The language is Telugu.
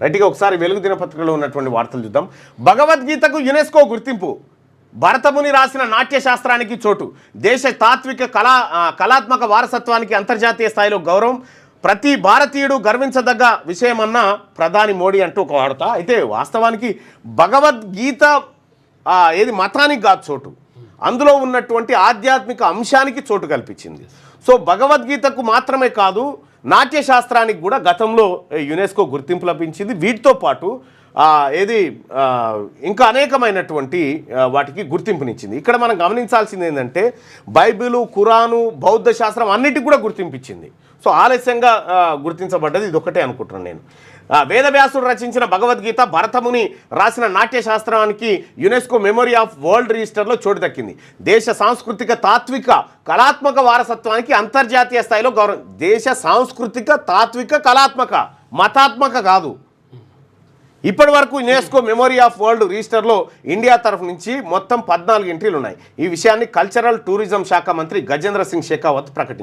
రైట్గా ఒకసారి వెలుగు దినపత్రికలో ఉన్నటువంటి వార్తలు చూద్దాం. భగవద్గీతకు యునెస్కో గుర్తింపు, భరతముని రాసిన నాట్యశాస్త్రానికి చోటు, దేశ తాత్విక కళాత్మక వారసత్వానికి అంతర్జాతీయ స్థాయిలో గౌరవం, ప్రతి భారతీయుడు గర్వించదగ్గ విషయమన్న ప్రధాని మోడీ అంటూ ఒక వార్త. అయితే వాస్తవానికి భగవద్గీత ఏది మతానికి కాదు చోటు, అందులో ఉన్నటువంటి ఆధ్యాత్మిక అంశానికి చోటు కల్పించింది. సో భగవద్గీతకు మాత్రమే కాదు, నాట్యశాస్త్రానికి కూడా గతంలో యునెస్కో గుర్తింపు లభించింది. వీటితో పాటు ఇంకా అనేకమైనటువంటి వాటికి గుర్తింపునిచ్చింది. ఇక్కడ మనం గమనించాల్సింది ఏంటంటే బైబిలు, ఖురాను, బౌద్ధ శాస్త్రం అన్నిటికి కూడా గుర్తింపించింది. సో ఆలస్యంగా గుర్తించబడ్డది ఇది ఒకటే అనుకుంటున్నాను నేను. వేదవ్యాసుడు రచించిన భగవద్గీత, భరతముని రాసిన నాట్యశాస్త్రానికి యునెస్కో మెమరీ ఆఫ్ వరల్డ్ రిజిస్టర్లో చోటు దక్కింది. దేశ సాంస్కృతిక తాత్విక కళాత్మక వారసత్వానికి అంతర్జాతీయ స్థాయిలో గౌరవం. దేశ సాంస్కృతిక తాత్విక కళాత్మక, మతాత్మక కాదు. ఇప్పటి వరకు యునెస్కో మెమరీ ఆఫ్ వరల్డ్ రిజిస్టర్లో ఇండియా తరఫు నుంచి మొత్తం 14 ఎంట్రీలు ఉన్నాయి. ఈ విషయాన్ని కల్చరల్ టూరిజం శాఖ మంత్రి గజేంద్ర సింగ్ షెకావత్ ప్రకటించారు.